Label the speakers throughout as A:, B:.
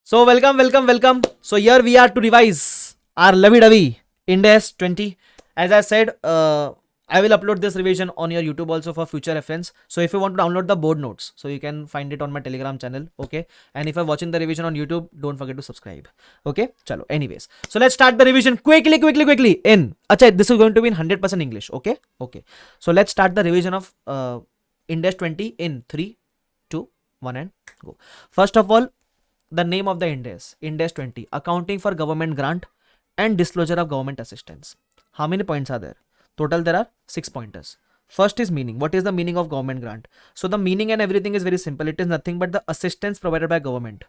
A: So welcome. So here we are to revise our lovey-dovey Ind AS 20. As I said, I will upload this revision on your YouTube also for future reference. So if you want to download the board notes, so you can find it on my Telegram channel. Okay. And if you're watching the revision on YouTube, don't forget to subscribe. Okay. Chalo. Anyways, so let's start the revision quickly. In Acha, this is going to be in 100% English. Okay. So let's start the revision of Ind AS 20 in 3, 2, 1 and go. First of all, the name of the Ind AS 20, accounting for government grant and disclosure of government assistance. How many points are there? Total there are 6 pointers. First is meaning. What is the meaning of government grant? So the meaning and everything is very simple. It is nothing but the assistance provided by government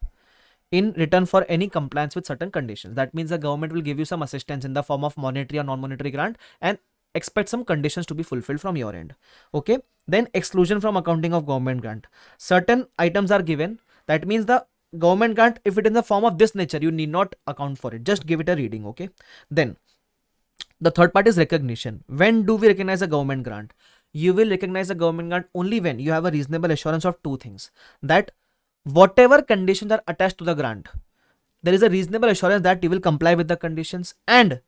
A: in return for any compliance with certain conditions. That means the government will give you some assistance in the form of monetary or non-monetary grant and expect some conditions to be fulfilled from your end. Okay. Then exclusion from accounting of government grant. Certain items are given. That means the government grant, if it is in the form of this nature, you need not account for it. Just give it a reading. Okay. Then the third part is recognition. When do we recognize a government grant? You will recognize a government grant only when you have a reasonable assurance of two things. That whatever conditions are attached to the grant, there is a reasonable assurance that you will comply with the conditions, and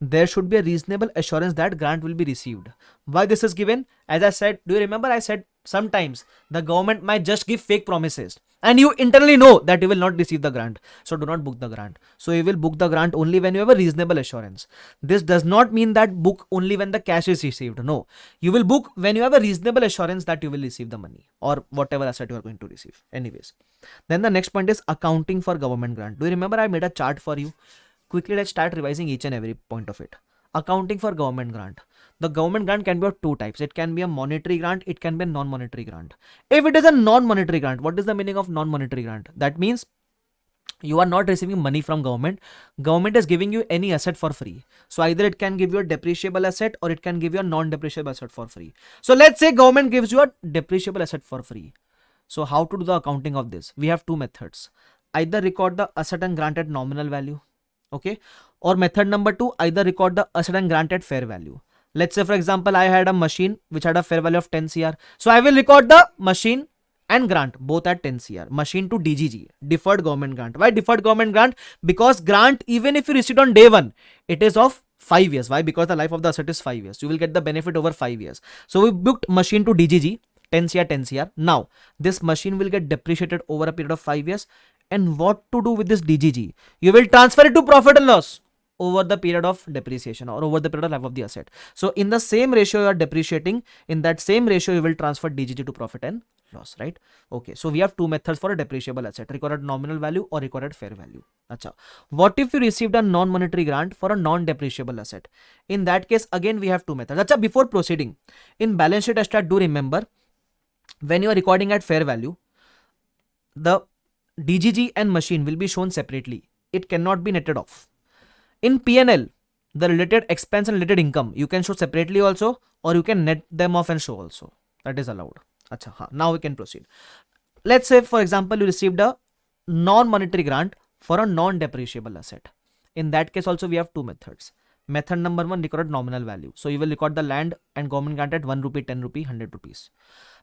A: there should be a reasonable assurance that grant will be received. Why this is given? As I said, do you remember I said sometimes the government might just give fake promises and you internally know that you will not receive the grant. So do not book the grant. So you will book the grant only when you have a reasonable assurance. This does not mean that book only when the cash is received. No, you will book when you have a reasonable assurance that you will receive the money or whatever asset you are going to receive. Anyways, then the next point is accounting for government grant. Do you remember I made a chart for you? Quickly, let's start revising each and every point of it. Accounting for government grant. The government grant can be of two types. It can be a monetary grant. It can be a non-monetary grant. If it is a non-monetary grant, what is the meaning of non-monetary grant? That means you are not receiving money from government. Government is giving you any asset for free. So either it can give you a depreciable asset or it can give you a non-depreciable asset for free. So let's say government gives you a depreciable asset for free. So how to do the accounting of this? We have two methods. Either record the asset and grant at nominal value. Okay. Or method number 2, either record the asset and grant at fair value. Let's say for example, I had a machine which had a fair value of 10 CR. So I will record the machine and grant both at 10 CR. Machine to DGG, deferred government grant. Why deferred government grant? Because grant, even if you receive on day 1, it is of 5 years. Why? Because the life of the asset is 5 years. You will get the benefit over 5 years. So we booked machine to DGG, 10 CR, 10 CR. Now this machine will get depreciated over a period of 5 years. And what to do with this DGG? You will transfer it to profit and loss over the period of depreciation or over the period of life of the asset. So in the same ratio you are depreciating, in that same ratio you will transfer DGG to profit and loss, right? Okay, so we have two methods for a depreciable asset, recorded nominal value or recorded fair value. Achha. What if you received a non-monetary grant for a non-depreciable asset? In that case, again we have two methods. Achha, before proceeding, in balance sheet estimate, do remember when you are recording at fair value, the DGG and machine will be shown separately. It cannot be netted off. In P&L, the related expense and related income, you can show separately also, or you can net them off and show also. That is allowed. Achha, now we can proceed. Let's say, for example, you received a non-monetary grant for a non-depreciable asset. In that case also, we have two methods. Method number 1, record nominal value. So you will record the land and government grant at 1 rupee, 10 rupee, 100 rupees.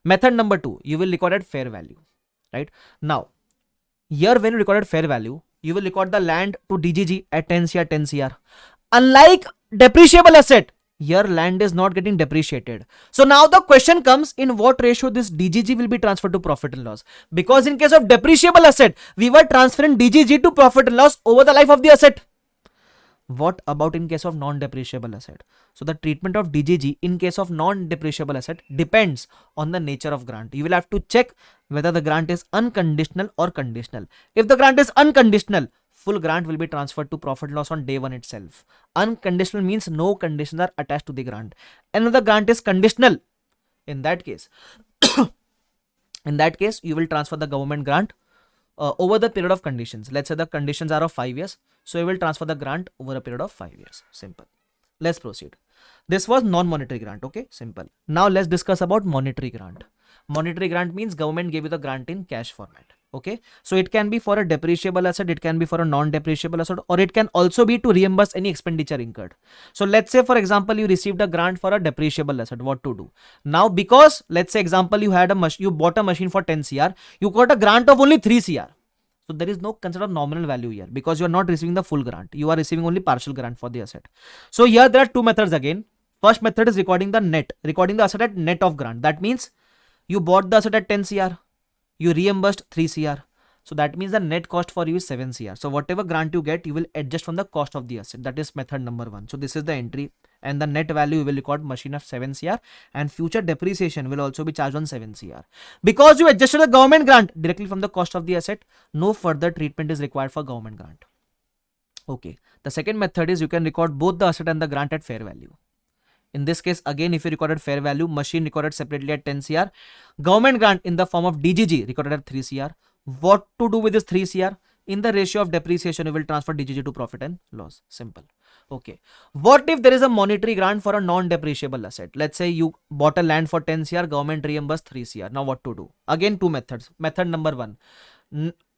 A: Method number 2, you will record at fair value. Right? Now, here when you recorded fair value, you will record the land to DGG at 10 CR, 10 CR. Unlike depreciable asset, here land is not getting depreciated. So now the question comes, in what ratio this DGG will be transferred to profit and loss? Because in case of depreciable asset, we were transferring DGG to profit and loss over the life of the asset. What about in case of non-depreciable asset? So the treatment of DGG in case of non-depreciable asset depends on the nature of grant. You will have to check whether the grant is unconditional or conditional. If the grant is unconditional, full grant will be transferred to profit and loss on day 1 itself. Unconditional means no conditions are attached to the grant. And if the grant is conditional, in that case, you will transfer the government grant over the period of conditions. Let's say the conditions are of 5 years. So you will transfer the grant over a period of 5 years. Simple. Let's proceed. This was non-monetary grant. Okay, simple. Now let's discuss about monetary grant. Monetary grant means government gave you the grant in cash format. Okay, so it can be for a depreciable asset, it can be for a non-depreciable asset, or it can also be to reimburse any expenditure incurred. So let's say for example you received a grant for a depreciable asset. What to do now? Because let's say example you had you bought a machine for 10 CR, you got a grant of only 3 CR. So there is no concept of nominal value here because you are not receiving the full grant. You are receiving only partial grant for the asset. So here there are two methods again. First method is recording the asset at net of grant. That means you bought the asset at 10 CR, you reimbursed 3 CR. So that means the net cost for you is 7 CR. So whatever grant you get, you will adjust from the cost of the asset. That is method number 1. So this is the entry, and the net value you will record machine of 7 CR, and future depreciation will also be charged on 7 CR. Because you adjusted the government grant directly from the cost of the asset, no further treatment is required for government grant. Okay. The second method is you can record both the asset and the grant at fair value. In this case, again, if you recorded fair value, machine recorded separately at 10 CR, government grant in the form of DGG recorded at 3 CR. What to do with this 3 CR? In the ratio of depreciation, you will transfer DGG to profit and loss. Simple. Okay. What if there is a monetary grant for a non-depreciable asset? Let's say you bought a land for 10 CR, government reimbursed 3 CR. Now what to do? Again, two methods. Method number 1,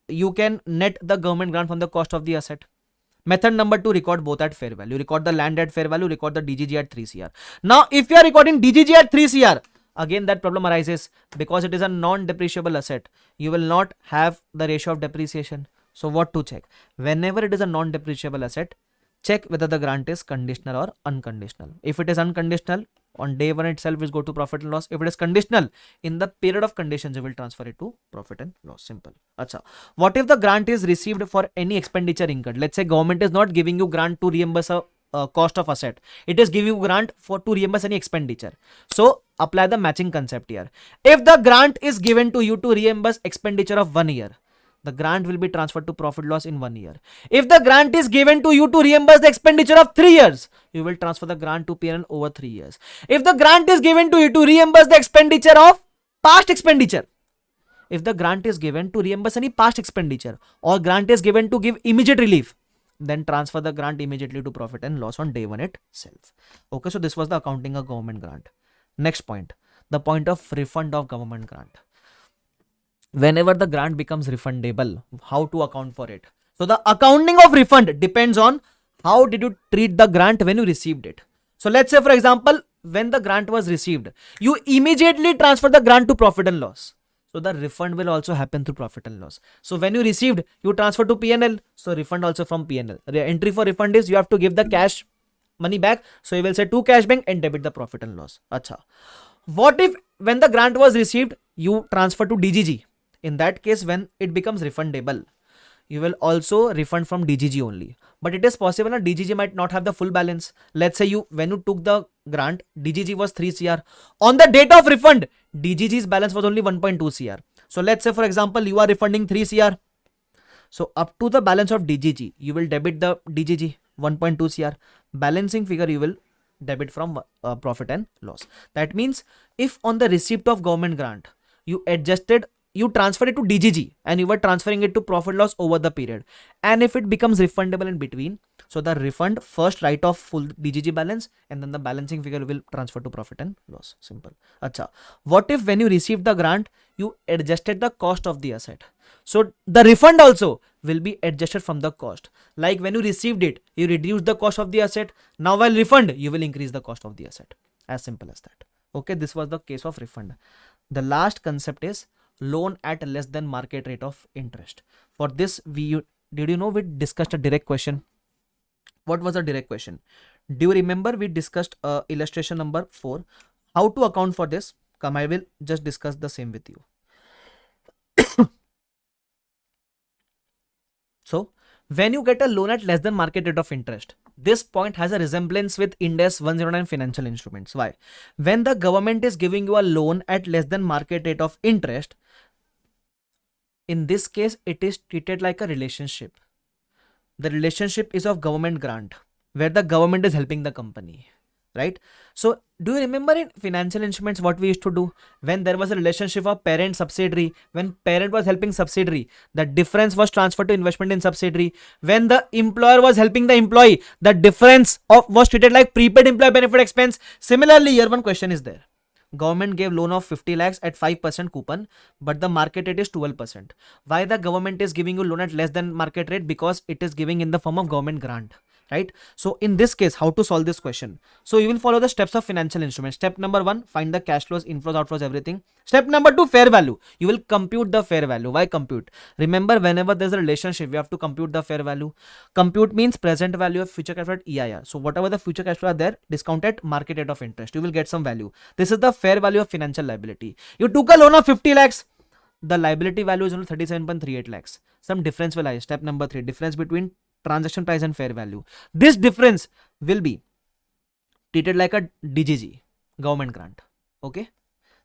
A: you can net the government grant from the cost of the asset. Method number 2, record both at fair value. Record the land at fair value, record the DGG at 3 CR. Now, if you are recording DGG at 3 CR, again that problem arises because it is a non-depreciable asset. You will not have the ratio of depreciation. So what to check? Whenever it is a non-depreciable asset, check whether the grant is conditional or unconditional. If it is unconditional, on day 1 itself is go to profit and loss. If it is conditional, in the period of conditions, you will transfer it to profit and loss. Simple. Acha. What if the grant is received for any expenditure incurred? Let's say government is not giving you grant to reimburse a cost of asset. It is giving you grant to reimburse any expenditure. So apply the matching concept here. If the grant is given to you to reimburse expenditure of 1 year, the grant will be transferred to profit loss in 1 year. If the grant is given to you to reimburse the expenditure of 3 years, you will transfer the grant to P&L over 3 years. If the grant is given to you to reimburse the expenditure of past expenditure, if the grant is given to reimburse any past expenditure, or grant is given to give immediate relief, then transfer the grant immediately to profit and loss on day 1 itself. Okay, so this was the accounting of government grant. Next point, the point of refund of government grant. Whenever the grant becomes refundable, how to account for it? So the accounting of refund depends on how did you treat the grant when you received it. So let's say, for example, when the grant was received, you immediately transfer the grant to profit and loss. So the refund will also happen through profit and loss. So when you received, you transfer to P&L. So refund also from P&L. The entry for refund is you have to give the cash money back. So you will say to cash bank and debit the profit and loss. Acha. What if when the grant was received, you transfer to DGG? In that case, when it becomes refundable, you will also refund from DGG only. But it is possible that DGG might not have the full balance. Let's say when you took the grant, DGG was 3 CR. On the date of refund, DGG's balance was only 1.2 CR. So let's say, for example, you are refunding 3 CR. So up to the balance of DGG, you will debit the DGG 1.2 CR. Balancing figure you will debit from profit and loss. That means if on the receipt of government grant, you transfer it to DGG and you were transferring it to profit loss over the period. And if it becomes refundable in between, so the refund first write off full DGG balance and then the balancing figure will transfer to profit and loss. Simple. Acha. What if when you received the grant, you adjusted the cost of the asset? So the refund also will be adjusted from the cost. Like when you received it, you reduced the cost of the asset. Now while refund, you will increase the cost of the asset. As simple as that. Okay, this was the case of refund. The last concept is loan at less than market rate of interest. For this, did you know we discussed a direct question? What was a direct question? Do you remember we discussed illustration number 4? How to account for this? Come, I will just discuss the same with you. So, when you get a loan at less than market rate of interest, this point has a resemblance with Ind AS 109 financial instruments. Why? When the government is giving you a loan at less than market rate of interest, in this case, it is treated like a relationship. The relationship is of government grant, where the government is helping the company, right? So do you remember in financial instruments what we used to do? When there was a relationship of parent subsidiary, when parent was helping subsidiary, the difference was transferred to investment in subsidiary. When the employer was helping the employee, the difference was treated like prepaid employee benefit expense. Similarly, here one question is there. Government gave loan of 50 lakhs at 5% coupon, but the market rate is 12%. Why the government is giving you loan at less than market rate? Because it is giving in the form of government grant. right? So in this case, how to solve this question? So you will follow the steps of financial instruments. Step number 1, find the cash flows, inflows, outflows, everything. Step number 2, fair value. You will compute the fair value. Why compute? Remember, whenever there's a relationship, we have to compute the fair value. Compute means present value of future cash flow at EIR. So whatever the future cash flow are there, discount at market rate of interest, you will get some value. This is the fair value of financial liability. You took a loan of 50 lakhs. The liability value is only 37.38 lakhs. Some difference will arise. Step number 3, difference between transaction price and fair value. This difference will be treated like a DGG, government grant. Okay.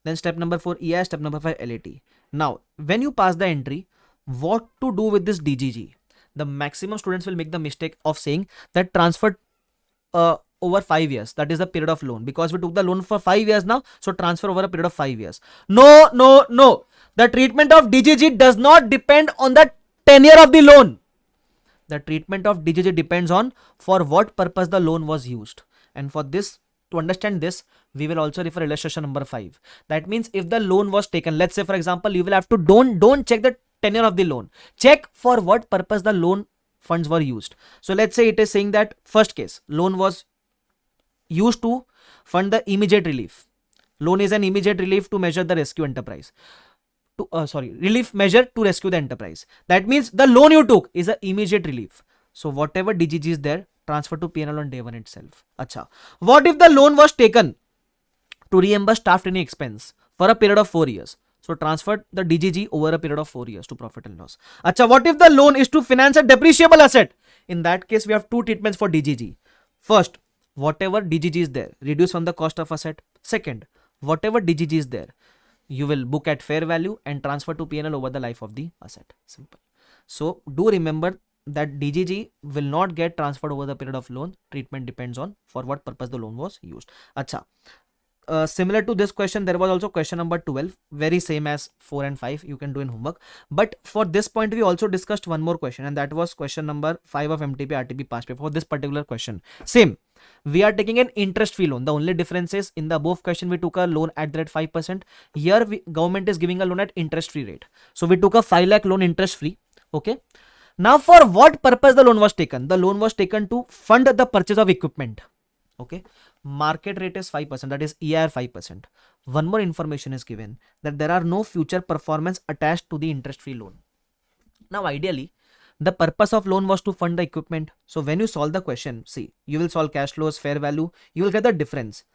A: Then step number 4, EIS. Step number 5, LAT. Now, when you pass the entry, what to do with this DGG? The maximum students will make the mistake of saying that transfer over 5 years. That is the period of loan, because we took the loan for 5 years now. So transfer over a period of 5 years. No, no, no. The treatment of DGG does not depend on the tenure of the loan. The treatment of DGG depends on for what purpose the loan was used. And for this, to understand this, we will also refer illustration number 5. That means if the loan was taken, let's say for example, you will have to don't check the tenure of the loan. Check for what purpose the loan funds were used. So let's say it is saying that first case, loan was used to fund the immediate relief. Loan is an immediate relief to measure the rescue enterprise. Relief measure to rescue the enterprise. That means the loan you took is an immediate relief. So whatever DGG is there, transfer to P&L on day 1 itself. Acha. What if the loan was taken to reimburse staff training expense for a period of 4 years? So transfer the DGG over a period of 4 years to profit and loss. Acha. What if the loan is to finance a depreciable asset? In that case, we have 2 treatments for DGG. First, whatever DGG is there, reduce from the cost of asset. Second, whatever DGG is there, you will book at fair value and transfer to P&L over the life of the asset. Simple. So do remember that DGG will not get transferred over the period of loan. Treatment depends on for what purpose the loan was used. Acha. Similar to this question, there was also question number 12, very same as 4 and 5. You can do in homework. But for this point, we also discussed one more question, and that was question number 5 of MTP RTP past paper. For this particular question, same. We are taking an interest-free loan. The only difference is in the above question, we took a loan at the rate 5%. Here, government is giving a loan at interest-free rate. So we took a 5 lakh loan interest-free. Okay. Now, for what purpose the loan was taken? The loan was taken to fund the purchase of equipment. Okay. Market rate is 5%, that is EIR 5%. One more information is given that there are no future performance attached to the interest-free loan. Now, ideally, the purpose of loan was to fund the equipment. So when you solve the question, see, you will solve cash flows, fair value, you will get the difference.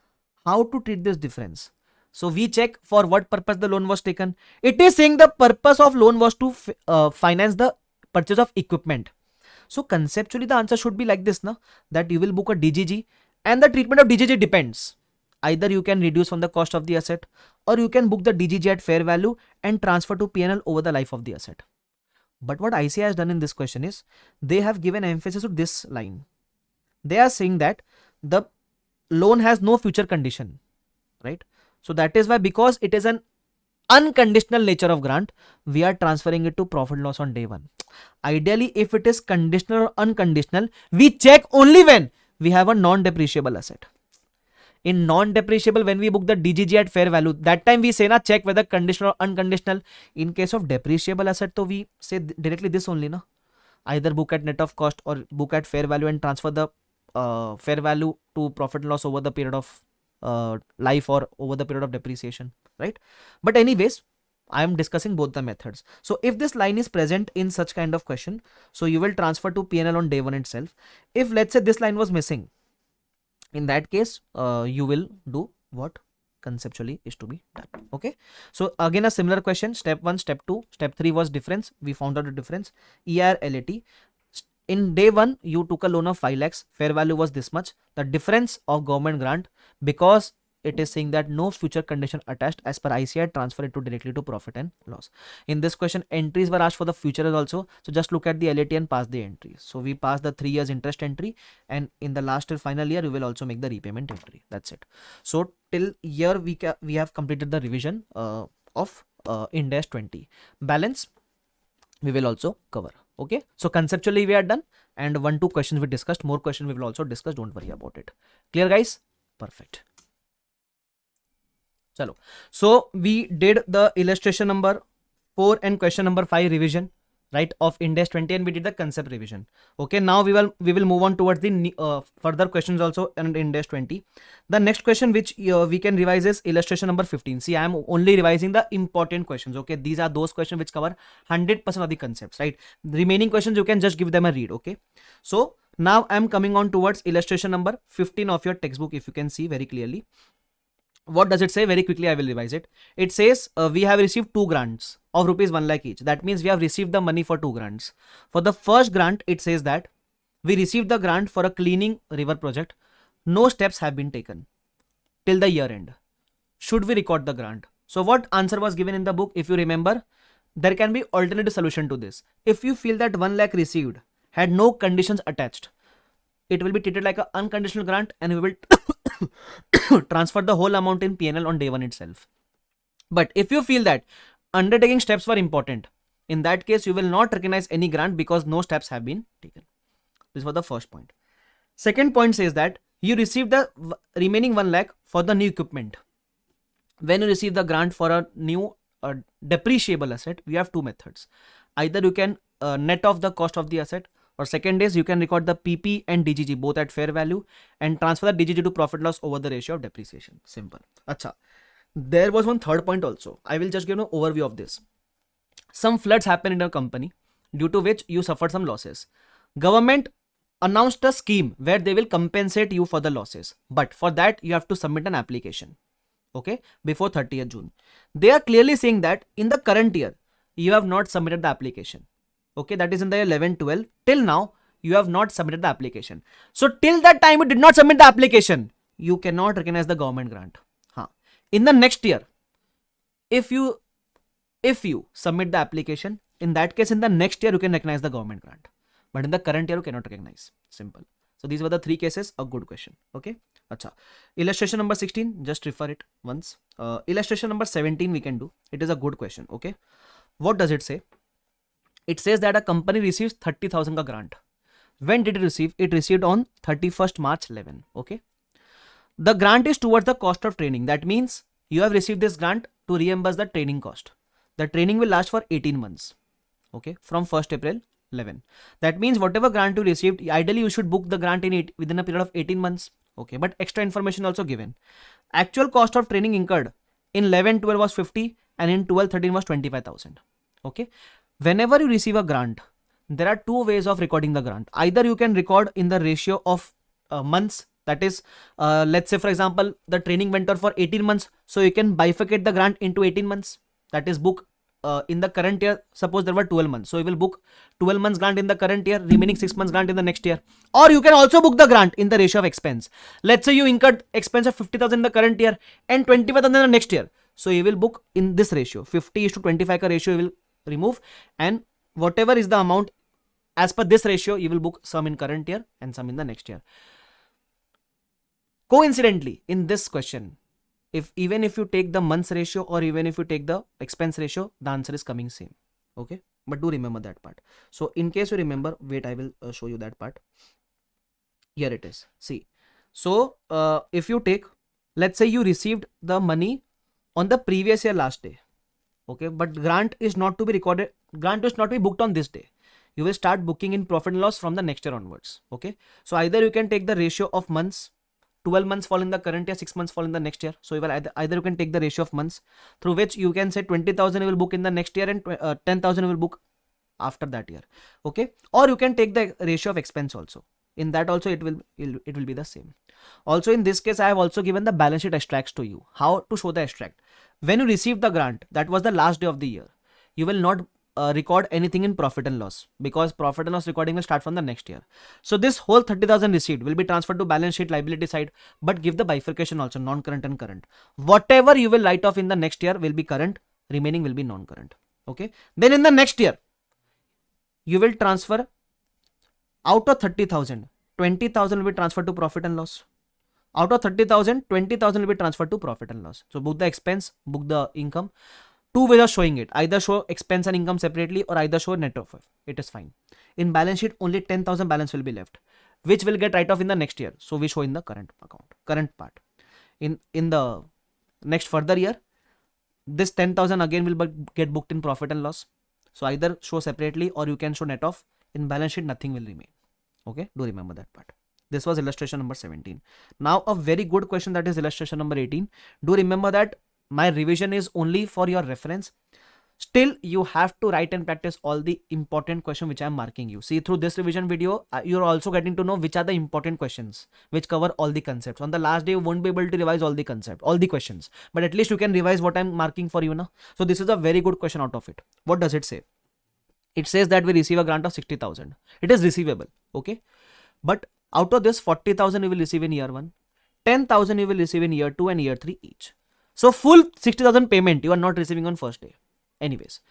A: How to treat this difference? So we check for what purpose the loan was taken. It is saying the purpose of loan was to finance the purchase of equipment. So conceptually, the answer should be like this, na? That you will book a DGG, and the treatment of DGG depends. Either you can reduce from the cost of the asset, or you can book the DGG at fair value and transfer to P&L over the life of the asset. But what ICI has done in this question is, they have given emphasis to this line. They are saying that the loan has no future condition, right? So that is why, because it is an unconditional nature of grant, we are transferring it to profit and loss on day 1. Ideally, if it is conditional or unconditional, we check only when we have a non-depreciable asset. In non-depreciable, when we book the DGG at fair value, that time we say na, check whether conditional or unconditional. In case of depreciable asset, so we say directly this only, na, either book at net of cost or book at fair value and transfer the fair value to profit and loss over the period of life or over the period of depreciation, right? But anyways, I am discussing both the methods. So if this line is present in such kind of question, so you will transfer to P&L on day 1 itself. If let's say this line was missing, in that case, you will do what conceptually is to be done. Okay. So again, a similar question, step 1, step 2, step 3 was difference. We found out the difference. EIR, LAT. In day 1, you took a loan of 5 lakhs. Fair value was this much. The difference of government grant, because it is saying that no future condition attached, as per ICI, transfer it to directly to profit and loss. In this question, entries were asked for the future also. So just look at the LAT and pass the entries. So we pass the 3 years interest entry, and in the last and final year, you will also make the repayment entry. That's it. So till here, we have completed the revision of Ind AS 20. Balance, we will also cover. Okay. So conceptually, we are done. And 1-2 questions we discussed. More questions we will also discuss. Don't worry about it. Clear, guys? Perfect. Chalo. So we did the illustration number 4 and question number 5 revision. right, of Ind AS 20, and we did the concept revision. Okay, now we will move on towards the further questions also in Ind AS 20. The next question which we can revise is illustration number 15. See, I am only revising the important questions. Okay, these are those questions which cover 100% of the concepts, right? The remaining questions you can just give them a read. Okay, so now I am coming on towards illustration number 15 of your textbook. If you can see very clearly, what does it say? Very quickly I will revise it. It says we have received 2 grants of rupees 1 lakh each. That means we have received the money for 2 grants. For the first grant, it says that we received the grant for a cleaning river project. No steps have been taken till the year end. Should we record the grant? So what answer was given in the book? If you remember, there can be alternative solution to this. If you feel that 1 lakh received had no conditions attached, it will be treated like an unconditional grant, and we will transfer the whole amount in PNL on day 1 itself. But if you feel that undertaking steps were important, in that case you will not recognize any grant because no steps have been taken. This was the first point. Second point says that you received the remaining 1 lakh for the new equipment. When you receive the grant for a new depreciable asset, we have 2 methods. Either you can net off the cost of the asset, or second is you can record the PP and DGG both at fair value and transfer the DGG to profit loss over the ratio of depreciation. Simple. Acha. There was one third point also. I will just give an overview of this. Some floods happen in a company due to which you suffered some losses. Government announced a scheme where they will compensate you for the losses. But for that, you have to submit an application. Okay, before 30th June. They are clearly saying that in the current year, you have not submitted the application. Okay, that is in the 11-12. Till now, you have not submitted the application. So till that time you did not submit the application, you cannot recognize the government grant. In the next year, if you submit the application, in that case, in the next year you can recognize the government grant. But in the current year, you cannot recognize. Simple. So these were the 3 cases. A good question. Okay. Acha. Illustration number 16, just refer it once. Illustration number 17 we can do. It is a good question. Okay. What does it say? It says that a company receives 30,000 ka grant. When did it receive? It received on 31st March 11. Okay. The grant is towards the cost of training. That means you have received this grant to reimburse the training cost. The training will last for 18 months. Okay. From 1st April 11. That means whatever grant you received, ideally you should book the grant within a period of 18 months. Okay. But extra information also given. Actual cost of training incurred in 11-12 was 50 and in 12-13 was 25,000. Okay. Whenever you receive a grant, there are 2 ways of recording the grant. Either you can record in the ratio of months. That is, let's say for example, the training went on for 18 months. So you can bifurcate the grant into 18 months. That is, book in the current year, suppose there were 12 months. So you will book 12 months grant in the current year, remaining 6 months grant in the next year. Or you can also book the grant in the ratio of expense. Let's say you incurred expense of 50,000 in the current year and 25,000 in the next year. So you will book in this ratio. 50:25 ka ratio you will remove, and whatever is the amount as per this ratio, you will book some in current year and some in the next year. Coincidentally, in this question, even if you take the months ratio or even if you take the expense ratio, the answer is coming same. Okay, but do remember that part. So in case you remember, wait, I will show you that part. Here it is. See, so if you take, let's say you received the money on the previous year last day. Okay, but grant is not to be recorded. Grant is not to be booked on this day. You will start booking in profit and loss from the next year onwards. Okay, so either you can take the ratio of months. 12 months fall in the current year, 6 months fall in the next year. So you will either you can take the ratio of months through which you can say 20,000 you will book in the next year and 10,000 you will book after that year. Okay, or you can take the ratio of expense also. In that also it will be the same. Also in this case, I have also given the balance sheet extracts to you. How to show the extract? When you receive the grant, that was the last day of the year. You will not record anything in profit and loss because profit and loss recording will start from the next year. So this whole 30,000 received will be transferred to balance sheet liability side, but give the bifurcation also, non-current and current. Whatever you will write off in the next year will be current, remaining will be non-current. Okay. Then in the next year, you will transfer out of 30,000, 20,000 will be transferred to profit and loss. Out of 30,000, 20,000 will be transferred to profit and loss. So book the expense, book the income. 2 ways of showing it. Either show expense and income separately or either show net of. It is fine. In balance sheet, only 10,000 balance will be left, which will get write off in the next year. So we show in the current account, current part. In the next further year, this 10,000 again will get booked in profit and loss. So either show separately or you can show net off. In balance sheet, nothing will remain. Okay, do remember that part. This was illustration number 17. Now a very good question, that is illustration number 18. Do remember that my revision is only for your reference. Still, you have to write and practice all the important questions which I am marking you. See, through this revision video, you're also getting to know which are the important questions which cover all the concepts. On the last day, you won't be able to revise all the concepts, all the questions, but at least you can revise what I'm marking for you now. So this is a very good question out of it. What does it say? It says that we receive a grant of 60,000. It is receivable, okay? But out of this, 40,000 you will receive in year 1, 10,000 you will receive in year 2 and year 3 each. So full 60,000 payment you are not receiving on first day. Anyways,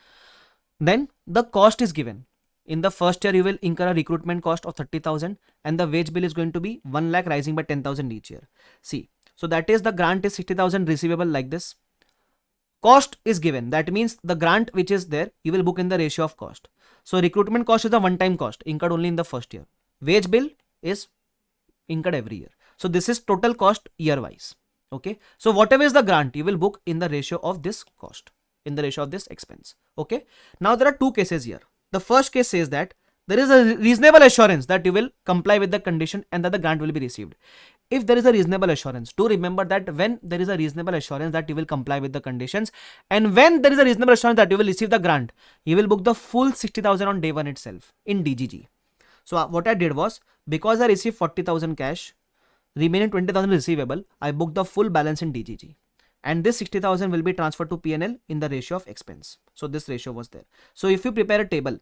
A: then the cost is given. In the first year, you will incur a recruitment cost of 30,000 and the wage bill is going to be 1 lakh rising by 10,000 each year. See, so that is the grant is 60,000 receivable like this. Cost is given. That means the grant which is there, you will book in the ratio of cost. So recruitment cost is a one-time cost incurred only in the first year. Wage bill is incurred every year. So this is total cost year wise. Okay. So whatever is the grant, you will book in the ratio of this cost, in the ratio of this expense. Okay. Now there are two cases here. The first case says that there is a reasonable assurance that you will comply with the condition and that the grant will be received. If there is a reasonable assurance, do remember that when there is a reasonable assurance that you will comply with the conditions and when there is a reasonable assurance that you will receive the grant, you will book the full 60,000 on day 1 itself in DGG. So what I did was, because I received 40,000 cash, remaining 20,000 receivable, I booked the full balance in DGG. And this 60,000 will be transferred to P&L in the ratio of expense. So this ratio was there. So if you prepare a table,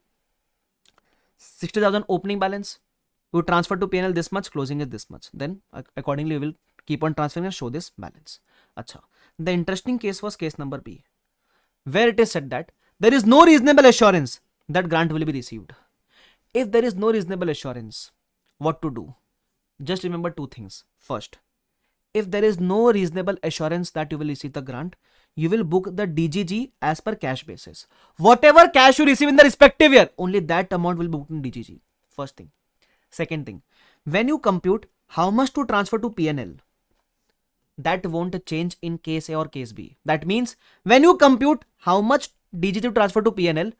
A: 60,000 opening balance, you transfer to P&L this much, closing is this much. Then accordingly, you will keep on transferring and show this balance. Acha. The interesting case was case number B, where it is said that there is no reasonable assurance that grant will be received. If there is no reasonable assurance, what to do? Just remember two things. First, if there is no reasonable assurance that you will receive the grant, you will book the DGG as per cash basis. Whatever cash you receive in the respective year, only that amount will be booked in DGG. First thing. Second thing, when you compute how much to transfer to P&L, that won't change in case A or case B. That means when you compute how much DGG to transfer to P&L,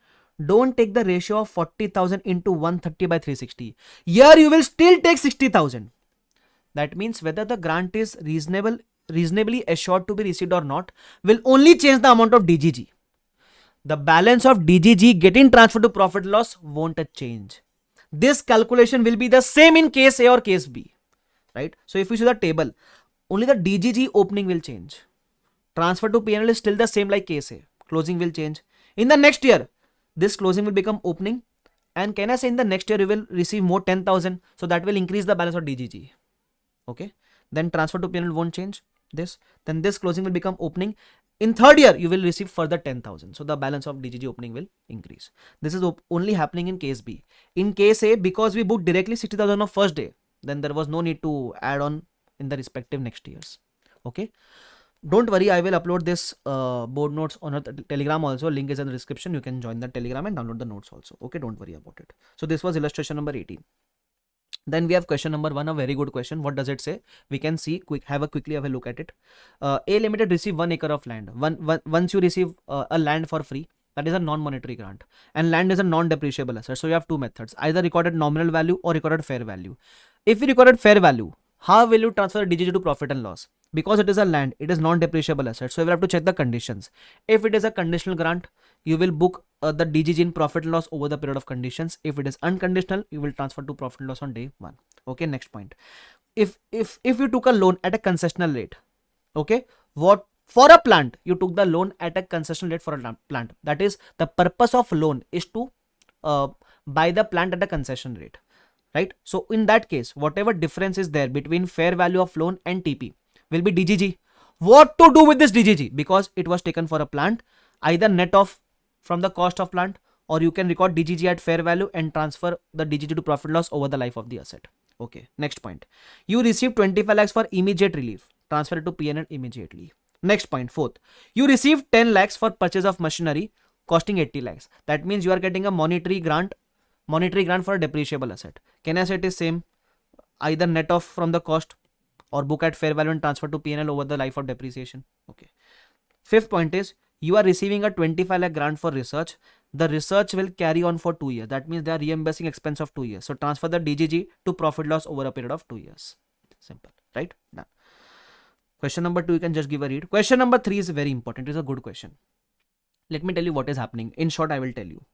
A: don't take the ratio of 40,000 into 130 by 360. Here you will still take 60,000. That means whether the grant is reasonably assured to be received or not will only change the amount of DGG. The balance of DGG getting transferred to profit loss won't change. This calculation will be the same in case A or case B, right? So if you see the table, only the DGG opening will change. Transfer to P&L is still the same like case A. Closing will change. In the next year, this closing will become opening. And can I say in the next year, you will receive more 10,000. So that will increase the balance of DGG. Okay. Then transfer to P&L won't change this. Then this closing will become opening. In third year, you will receive further 10,000. So the balance of DGG opening will increase. This is only happening in case B. In case A, because we booked directly 60,000 on first day, then there was no need to add on in the respective next years. Okay. Don't worry, I will upload this board notes on a Telegram also. Link is in the description. You can join the Telegram and download the notes also. Okay, don't worry about it. So this was illustration number 18. Then we have question number 1, a very good question. What does it say? We can see, quickly have a look at it. A Limited receive 1 acre of land. Once you receive a land for free, that is a non-monetary grant. And land is a non-depreciable asset. So you have two methods, either recorded nominal value or recorded fair value. If you recorded fair value, how will you transfer DGG to profit and loss? Because it is a land, it is non-depreciable asset. So you will have to check the conditions. If it is a conditional grant, you will book the DGG in profit and loss over the period of conditions. If it is unconditional, you will transfer to profit and loss on day 1. Okay, next point. If you took a loan at a concessional rate, okay, what for a plant, you took the loan at a concessional rate for a plant. That is, the purpose of loan is to buy the plant at a concession rate, right? So in that case, whatever difference is there between fair value of loan and TP will be DGG. What to do with this DGG? Because it was taken for a plant, either net off from the cost of plant, or you can record DGG at fair value and transfer the DGG to profit loss over the life of the asset. Okay, next point. You receive 25 lakhs for immediate relief. Transfer it to P&L immediately. Next point, fourth. You receive 10 lakhs for purchase of machinery costing 80 lakhs. That means you are getting a monetary grant for a depreciable asset. Can I say it is same? Either net off from the cost or book at fair value and transfer to P&L over the life of depreciation. Okay. Fifth point is, you are receiving a 25 lakh grant for research. the research will carry on for 2 years. That means they are reimbursing expense of 2 years. So transfer the DGG to profit loss over a period of 2 years. Simple, right? Done. Question number 2, you can just give a read. Question number 3 is very important. It is a good question. Let me tell you what is happening. In short, I will tell you.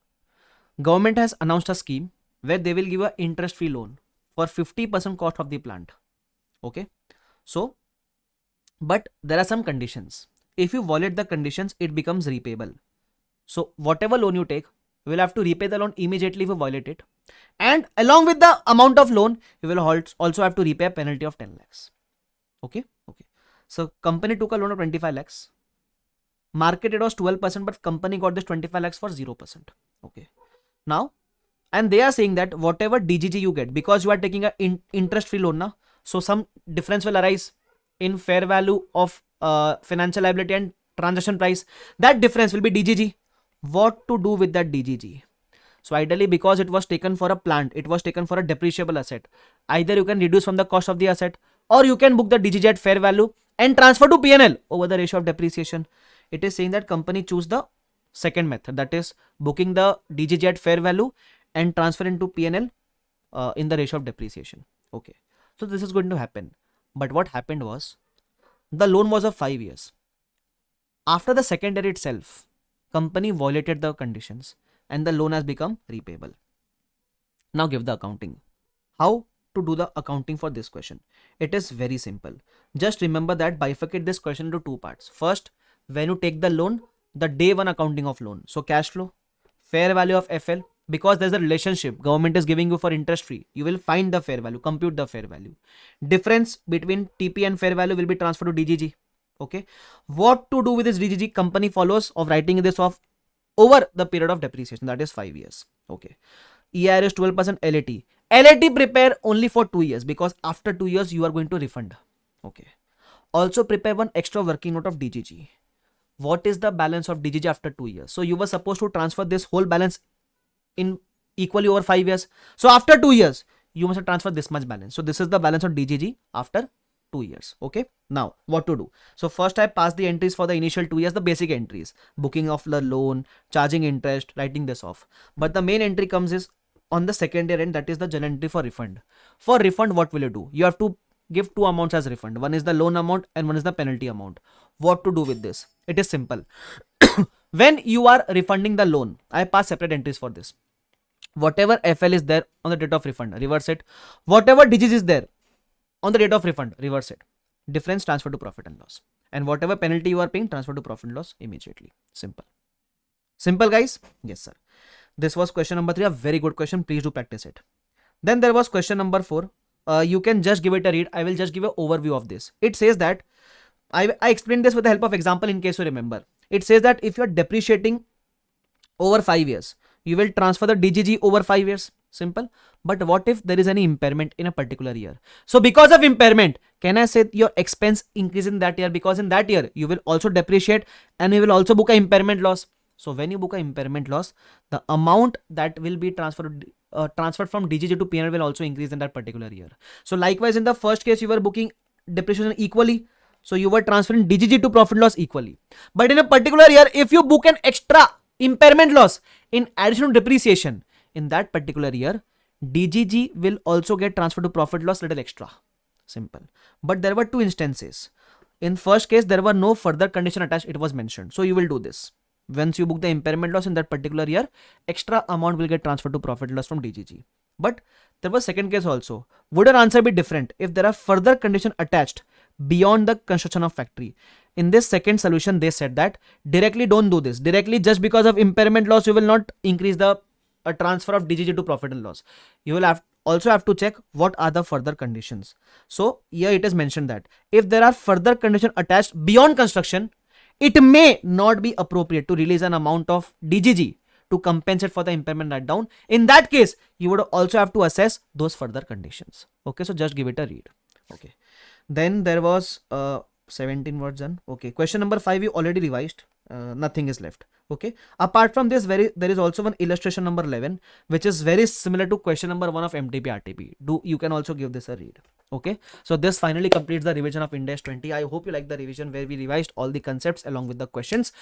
A: Government has announced a scheme where they will give an interest-free loan for 50% cost of the plant. Okay. So, but there are some conditions. If you violate the conditions, it becomes repayable. So whatever loan you take, you will have to repay the loan immediately if you violate it. And along with the amount of loan, you will also have to repay a penalty of 10 lakhs. Okay. Okay. So company took a loan of 25 lakhs. Market it was 12%, but company got this 25 lakhs for 0%. Okay. Now, and they are saying that whatever DGG you get, because you are taking an interest-free loan now, so some difference will arise in fair value of financial liability and transaction price. That difference will be DGG. What to do with that DGG? So ideally, because it was taken for a plant, it was taken for a depreciable asset. Either you can reduce from the cost of the asset, or you can book the DGG at fair value and transfer to PNL over the ratio of depreciation. It is saying that company choose the second method, that is booking the DGG at fair value and transfer into PNL in the ratio of depreciation. Okay. So this is going to happen. But what happened was, the loan was of 5 years. After the second year itself, company violated the conditions and the loan has become repayable. Now give the accounting. How to do the accounting for this question? It is very simple. Just remember that bifurcate this question into 2 parts. First, when you take the loan, the day 1 accounting of loan. So cash flow, fair value of FL, because there's a relationship government is giving you for interest free, you will find the fair value, compute the fair value. Difference between TP and fair value will be transferred to DGG. Okay. What to do with this DGG? Company follows of writing this off over the period of depreciation, that is 5 years. Okay. EIR is 12%. LAT. LAT prepare only for 2 years, because after 2 years you are going to refund. Okay. Also prepare one extra working note of DGG. What is the balance of DGG after 2 years? So you were supposed to transfer this whole balance in equally over 5 years. So after 2 years, you must transfer this much balance. So this is the balance of DGG after 2 years. Okay. Now what to do? So first I pass the entries for the initial 2 years, the basic entries, booking of the loan, charging interest, writing this off. But the main entry comes is on the second year end, that is the journal entry for refund. For refund, what will you do? You have to give 2 amounts as refund. One is the loan amount and one is the penalty amount. What to do with this? It is simple. When you are refunding the loan, I pass separate entries for this. Whatever FL is there on the date of refund, reverse it. Whatever DGs is there on the date of refund, reverse it. Difference transfer to profit and loss. And whatever penalty you are paying, transfer to profit and loss immediately. Simple. Simple, guys? Yes, sir. This was question number 3. A very good question. Please do practice it. Then there was question number 4. You can just give it a read. I will just give an overview of this. It says that, I explained this with the help of example in case you remember. It says that if you are depreciating over 5 years, you will transfer the DGG over 5 years. Simple. But what if there is any impairment in a particular year? So because of impairment, can I say your expense increase in that year? Because in that year, you will also depreciate and you will also book an impairment loss. So when you book an impairment loss, the amount that will be transferred from DGG to P&L will also increase in that particular year. So likewise, in the first case, you were booking depreciation equally. So you were transferring DGG to profit loss equally. But in a particular year, if you book an extra impairment loss in addition to depreciation, in that particular year, DGG will also get transferred to profit loss little extra. Simple. But there were 2 instances. In first case, there were no further condition attached. It was mentioned. So you will do this. Once you book the impairment loss in that particular year, extra amount will get transferred to profit loss from DGG. But there was second case also. Would your answer be different if there are further condition attached beyond the construction of factory? In this second solution, they said that directly don't do this. Directly, just because of impairment loss, you will not increase the transfer of DGG to profit and loss. You will also have to check what are the further conditions. So here it is mentioned that if there are further conditions attached beyond construction, it may not be appropriate to release an amount of DGG to compensate for the impairment write down. In that case, you would also have to assess those further conditions. Okay, so just give it a read. Okay. Then there was 17 words done. Okay, question number 5 you already revised. Nothing is left. Okay. Apart from this, there is also one illustration number 11, which is very similar to question number 1 of MTP RTP. You can also give this a read. Okay. So this finally completes the revision of Ind AS 20. I hope you like the revision where we revised all the concepts along with the questions.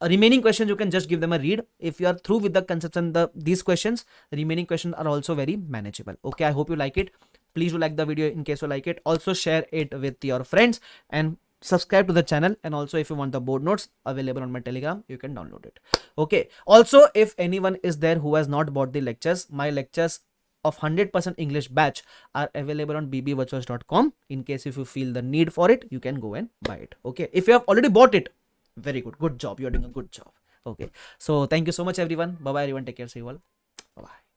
A: remaining questions you can just give them a read. If you are through with the concepts and these questions, the remaining questions are also very manageable. Okay, I hope you like it. Please do like the video in case you like it. Also share it with your friends and subscribe to the channel. And also, if you want the board notes available on my Telegram, you can download it. Okay, also, if anyone is there who has not bought the lectures, my lectures of 100% English batch are available on bbvirtuals.com. In case if you feel the need for it, you can go and buy it. Okay, if you have already bought it, very good job, you're doing a good job. Okay, so thank you so much everyone. Bye bye everyone, take care, see you all, bye bye.